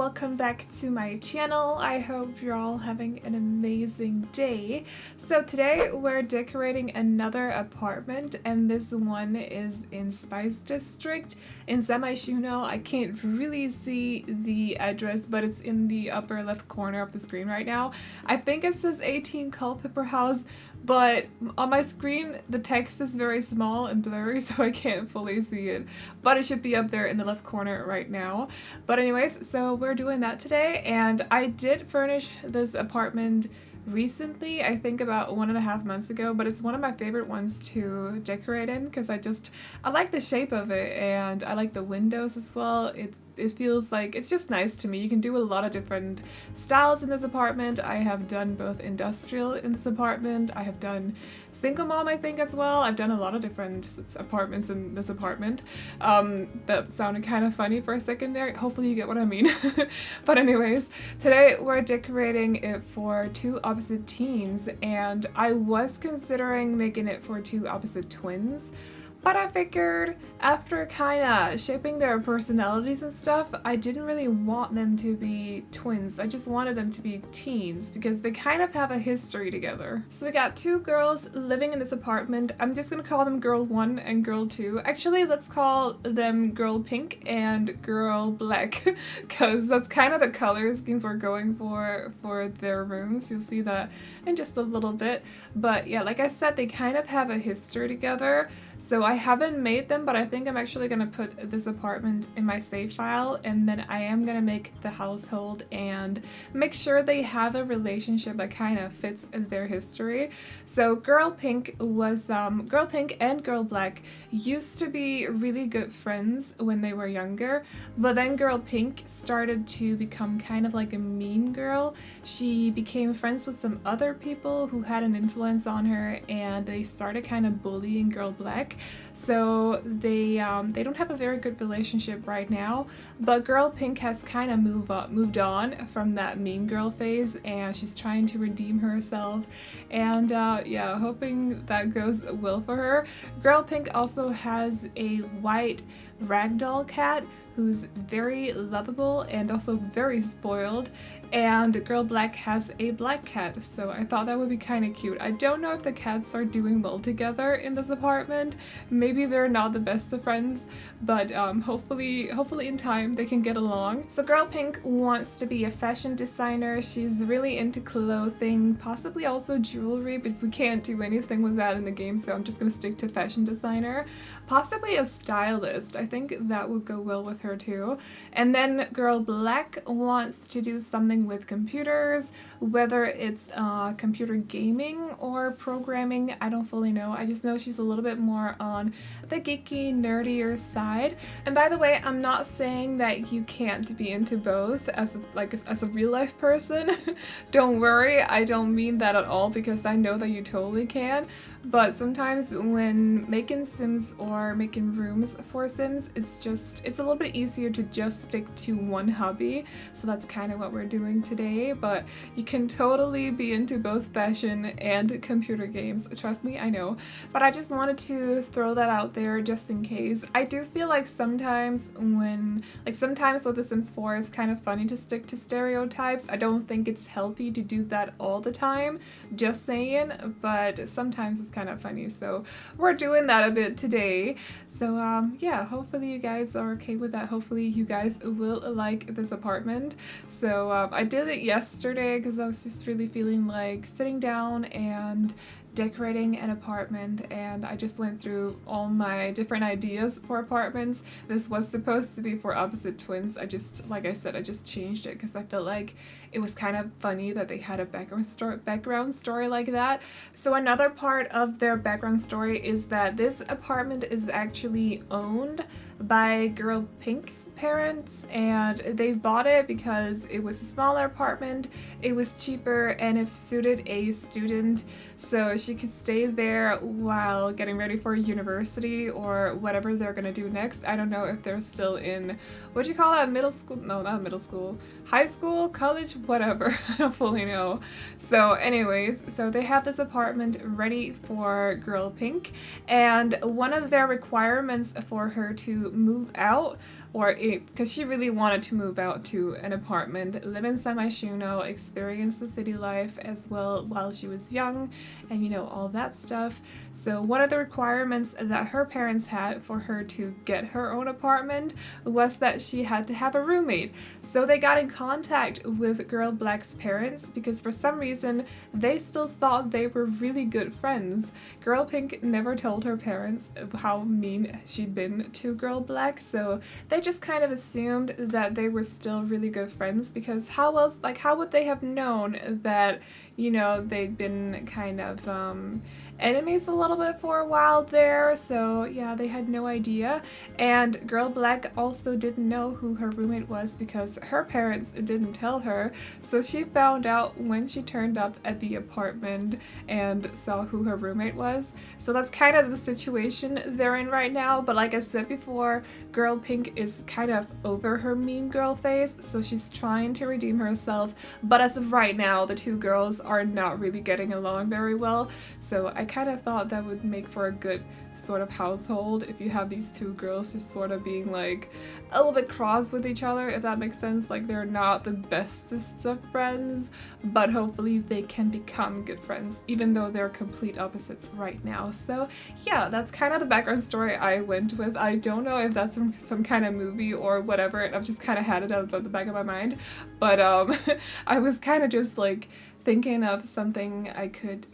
welcome back to my channel. I hope you're all having an amazing day. So today we're decorating another apartment, and this one is in Spice District in Myshuno. I can't really see the address, but it's in the upper left corner of the screen right now. I think it says 18 Culpepper House, but on my screen the text is very small and blurry, so I can't fully see it, but it should be up there in the left corner right now. But anyways, so we're doing that today, and I did furnish this apartment recently, I think about 1.5 months ago, but it's one of my favorite ones to decorate in because I like the shape of it, and I like the windows as well. It feels like it's just nice to me. You can do a lot of different styles in this apartment. I have done both industrial in this apartment. I have done single mom, I think, as well. I've done a lot of different apartments in this apartment. That sounded kind of funny for a second there. Hopefully you get what I mean. But anyways, today we're decorating it for two opposite teens, and I was considering making it for two opposite twins. But I figured after kind of shaping their personalities and stuff, I didn't really want them to be twins. I just wanted them to be teens because they kind of have a history together. So we got two girls living in this apartment. I'm just gonna call them Girl 1 and Girl 2. Actually, let's call them Girl Pink and Girl Black because that's kind of the color schemes we're going for their rooms. You'll see that in just a little bit. But yeah, like I said, they kind of have a history together. So I haven't made them, but I think I'm actually going to put this apartment in my save file, and then I am going to make the household and make sure they have a relationship that kind of fits in their history. So Girl Pink and Girl Black used to be really good friends when they were younger, but then Girl Pink started to become kind of like a mean girl. She became friends with some other people who had an influence on her, and they started kind of bullying Girl Black. So they don't have a very good relationship right now, but Girl Pink has kind of moved on from that mean girl phase, and she's trying to redeem herself, and yeah, hoping that goes well for her. Girl Pink also has a white ragdoll cat who's very lovable and also very spoiled, and Girl Black has a black cat, so I thought that would be kind of cute. I don't know if the cats are doing well together in this apartment. Maybe they're not the best of friends, but hopefully in time they can get along. So Girl Pink wants to be a fashion designer. She's really into clothing, possibly also jewelry, but we can't do anything with that in the game, so I'm just gonna stick to fashion designer. Possibly a stylist. I think that would go well with her too. And then Girl Black wants to do something with computers, whether it's computer gaming or programming. I don't fully know. I just know she's a little bit more on the geeky, nerdier side. And by the way, I'm not saying that you can't be into both as a real life person. Don't worry, I don't mean that at all, because I know that you totally can. But sometimes when making Sims or making rooms for Sims, it's a little bit easier to just stick to one hobby. So that's kind of what we're doing today. But you can totally be into both fashion and computer games. Trust me, I know. But I just wanted to throw that out there just in case. I do feel like sometimes with The Sims 4, it's kind of funny to stick to stereotypes. I don't think it's healthy to do that all the time, just saying, but sometimes it's kind of funny, so we're doing that a bit today. So yeah, hopefully you guys are okay with that. Hopefully you guys will like this apartment. So I did it yesterday because I was just really feeling like sitting down and decorating an apartment, and I just went through all my different ideas for apartments. This was supposed to be for opposite twins. Like I said, I just changed it because I felt like it was kind of funny that they had a background story like that. So another part of their background story is that this apartment is actually owned by Girl Pink's parents, and they bought it because it was a smaller apartment, it was cheaper, and it suited a student. So she could stay there while getting ready for university or whatever they're gonna do next. I don't know if they're still in, what do you call that, middle school? No, not middle school. High school? College? Whatever. I don't fully know. So anyways, so they have this apartment ready for Girl Pink, and one of their requirements for her to move out, or because she really wanted to move out to an apartment, live in Myshuno, experience the city life as well while she was young, and you know, all that stuff. So one of the requirements that her parents had for her to get her own apartment was that she had to have a roommate. So they got in contact with Girl Black's parents because for some reason they still thought they were really good friends. Girl Pink never told her parents how mean she'd been to Girl Black, so they just kind of assumed that they were still really good friends, because how else, like, how would they have known that, you know, they'd been kind of enemies a little bit for a while there? So yeah, they had no idea. And Girl Black also didn't know who her roommate was because her parents didn't tell her, so she found out when she turned up at the apartment and saw who her roommate was. So that's kind of the situation they're in right now. But like I said before, Girl Pink is kind of over her mean girl phase, so she's trying to redeem herself. But as of right now, the two girls are not really getting along very well. So I kind of thought that would make for a good sort of household if you have these two girls just sort of being like a little bit cross with each other, if that makes sense. Like, they're not the bestest of friends, but hopefully they can become good friends even though they're complete opposites right now. So yeah, that's kind of the background story I went with. I don't know if that's some kind of movie or whatever, and I've just kind of had it out of the back of my mind, but I was kind of just like thinking of something I could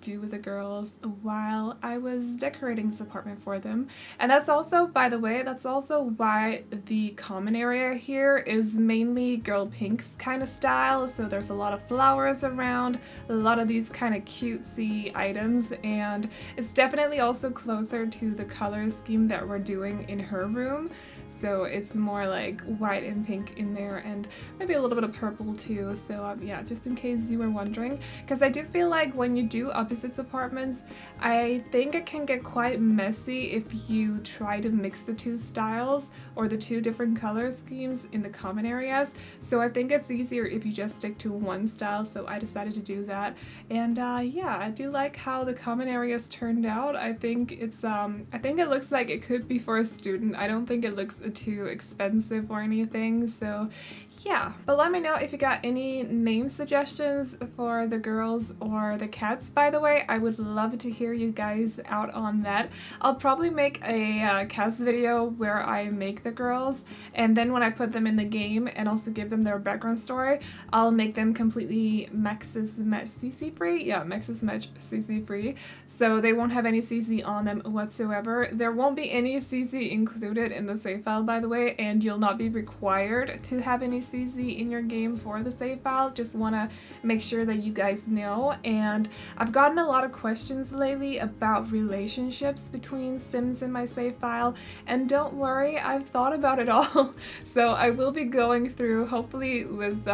do with the girls while I was decorating this apartment for them. And that's also, by the way, that's also why the common area here is mainly Girl Pink's kind of style. So there's a lot of flowers around, a lot of these kind of cutesy items, and it's definitely also closer to the color scheme that we're doing in her room. So it's more like white and pink in there, and maybe a little bit of purple too. So yeah, just in case you were wondering, because I do feel like when you do opposites apartments, I think it can get quite messy if you try to mix the two styles or the two different color schemes in the common areas. So I think it's easier if you just stick to one style, so I decided to do that. And yeah, I do like how the common areas turned out. I think it's I think it looks like it could be for a student. I don't think it looks too expensive or anything, so yeah. But let me know if you got any name suggestions for the girls or the cats, by the way. I would love to hear you guys out on that. I'll probably make a cast video where I make the girls, and then when I put them in the game and also give them their background story, I'll make them completely Maxis Match CC free. Yeah, Maxis Match CC free, so they won't have any CC on them whatsoever. There won't be any CC included in the save file, by the way, and you'll not be required to have any CC in your game for the save file. Just want to make sure that you guys know. And I've gotten a lot of questions lately about relationships between Sims in my save file, and don't worry, I've thought about it all. So I will be going through, hopefully with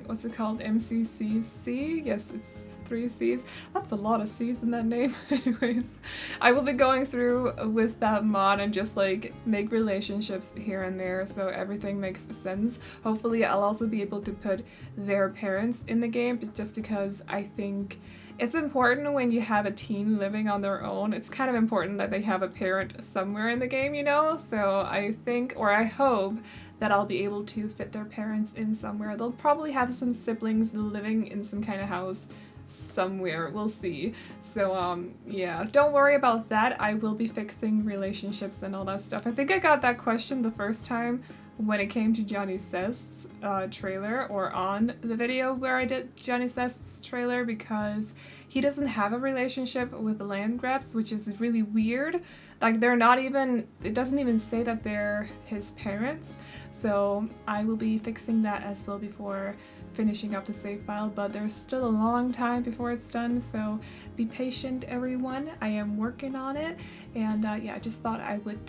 what's it called, MCCC? Yes, it's 3 C's. That's a lot of C's in that name. Anyways, I will be going through with that mod and just like make relationships here and there so everything makes sense. Hopefully I'll also be able to put their parents in the game, just because I think it's important when you have a teen living on their own. It's kind of important that they have a parent somewhere in the game, you know? So I think, or I hope, that I'll be able to fit their parents in somewhere. They'll probably have some siblings living in some kind of house somewhere, we'll see. So yeah, don't worry about that. I will be fixing relationships and all that stuff. I think I got that question the first time when it came to Johnny Sest's trailer, or on the video where I did Johnny Sest's trailer, because he doesn't have a relationship with the land grabs, which is really weird. Like, they're not even, it doesn't even say that they're his parents. So I will be fixing that as well before finishing up the save file, but there's still a long time before it's done, so be patient, everyone. I am working on it, and yeah, I just thought I would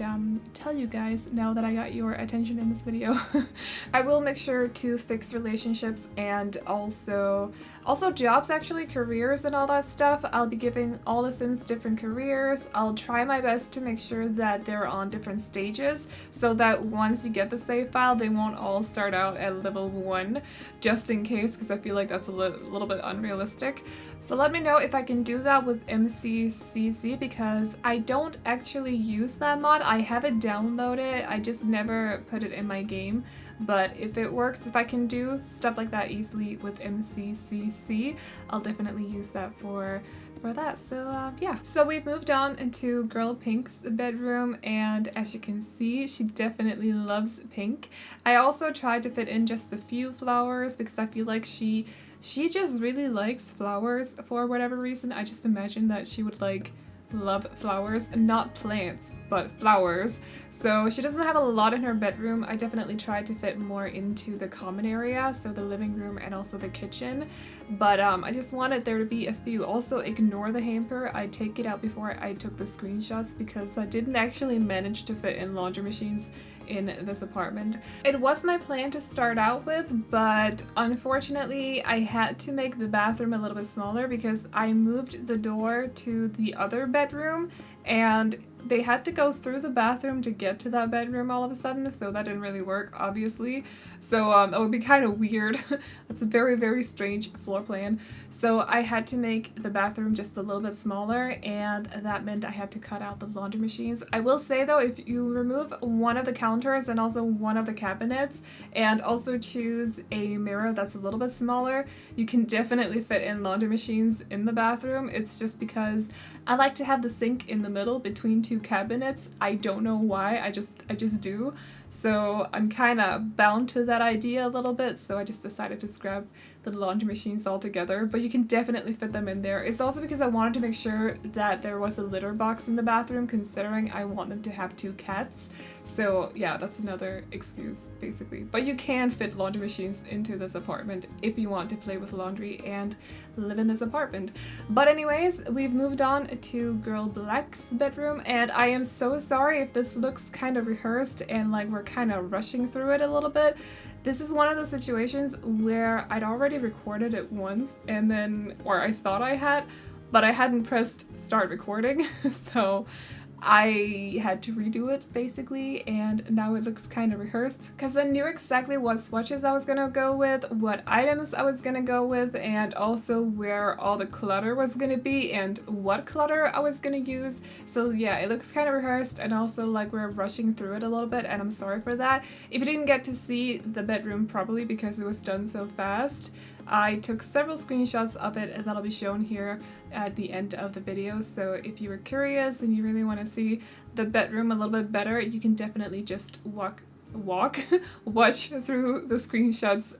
tell you guys now that I got your attention in this video. I will make sure to fix relationships and also Also jobs, actually, careers and all that stuff. I'll be giving all the Sims different careers. I'll try my best to make sure that they're on different stages so that once you get the save file, they won't all start out at level 1, just in case, because I feel like that's a little bit unrealistic. So let me know if I can do that with MCCC, because I don't actually use that mod. I have it downloaded, I just never put it in my game. But if it works, if I can do stuff like that easily with MCCC, I'll definitely use that for that. So yeah, so we've moved on into Girl Pink's bedroom, and as you can see, she definitely loves pink. I also tried to fit in just a few flowers because I feel like she just really likes flowers for whatever reason. I just imagine that she would love flowers, not plants, but flowers. So she doesn't have a lot in her bedroom. I definitely tried to fit more into the common area, so the living room and also the kitchen. But I just wanted there to be a few. Also, ignore the hamper. I take it out before I took the screenshots because I didn't actually manage to fit in laundry machines in this apartment. It was my plan to start out with, but unfortunately I had to make the bathroom a little bit smaller because I moved the door to the other bedroom and they had to go through the bathroom to get to that bedroom all of a sudden, so that didn't really work, obviously. So that would be kind of weird. That's a very, very strange floor plan. So I had to make the bathroom just a little bit smaller, and that meant I had to cut out the laundry machines. I will say though, if you remove one of the counters and also one of the cabinets, and also choose a mirror that's a little bit smaller, you can definitely fit in laundry machines in the bathroom. It's just because I like to have the sink in the middle between two cabinets. I don't know why, I just do. So I'm kind of bound to that idea a little bit, so I just decided to scrap the laundry machines altogether, but you can definitely fit them in there. It's also because I wanted to make sure that there was a litter box in the bathroom, considering I wanted to have 2 cats. So yeah, that's another excuse basically. But you can fit laundry machines into this apartment if you want to play with laundry and live in this apartment. But anyways, we've moved on to Girl Black's bedroom, and I am so sorry if this looks kind of rehearsed and like we're kind of rushing through it a little bit. This is one of those situations where I'd already recorded it once and then, or I thought I had, but I hadn't pressed start recording, so I had to redo it basically, and now it looks kind of rehearsed because I knew exactly what swatches I was gonna go with, what items I was gonna go with, and also where all the clutter was gonna be and what clutter I was gonna use. So yeah, it looks kind of rehearsed, and also like we're rushing through it a little bit, and I'm sorry for that. If you didn't get to see the bedroom properly because it was done so fast, I took several screenshots of it that'll be shown here at the end of the video, so if you were curious and you really want to see the bedroom a little bit better, you can definitely just watch through the screenshots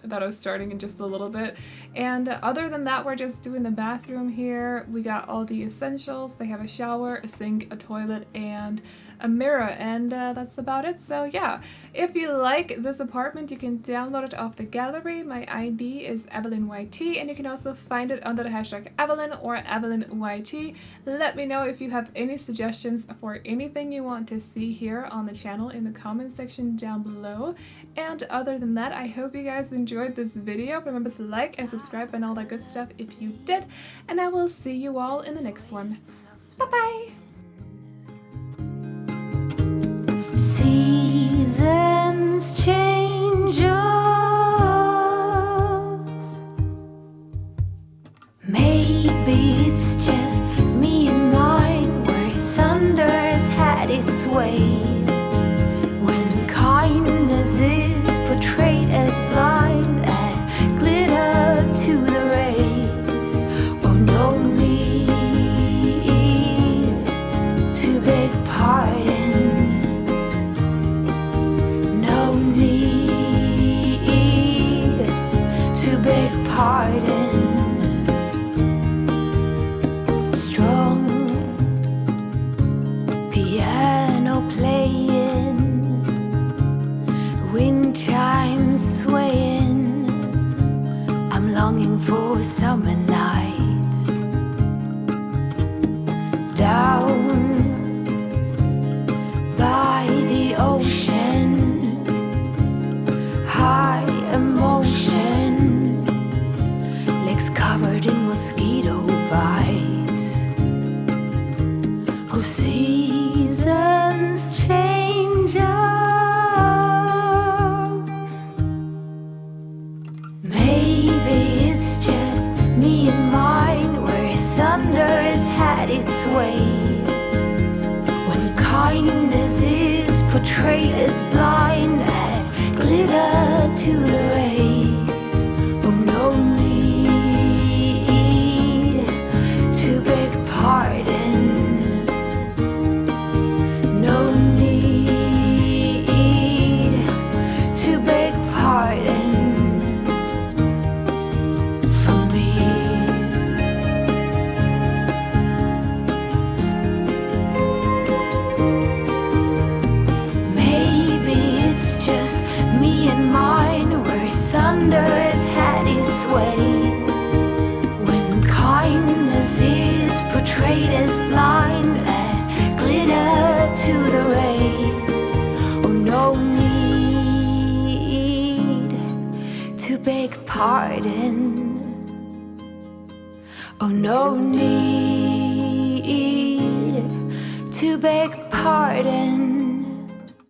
that I was starting in just a little bit. And other than that, we're just doing the bathroom here. We got all the essentials. They have a shower, a sink, a toilet, and a mirror, and that's about it. So yeah, if you like this apartment, you can download it off the gallery. My ID is AvelineYT, and you can also find it under the hashtag Aveline or AvelineYT. Let me know if you have any suggestions for anything you want to see here on the channel in the comment section down below. And other than that, I hope you guys enjoyed this video. Remember to like and subscribe and all that good stuff if you did, and I will see you all in the next one. Bye bye! Seasons change us. Maybe it's just me and mine, where thunder's had its way. When kindness is portrayed as blind, add glitter to the rays. Oh, no need to beg pardon. Strong piano playing, wind chimes swaying. I'm longing for summer nights. Down by Oh, seasons change us. Maybe it's just me and mine, where thunder has had its way. When kindness is portrayed as blind, add glitter to the rays. Oh, no need to beg pardon. No need to beg pardon from me. Maybe it's just me and mine, where thunder has had its way. When kindness is portrayed as blind, add glitter to the rays. Oh, no need to beg pardon. Oh, no need to beg pardon.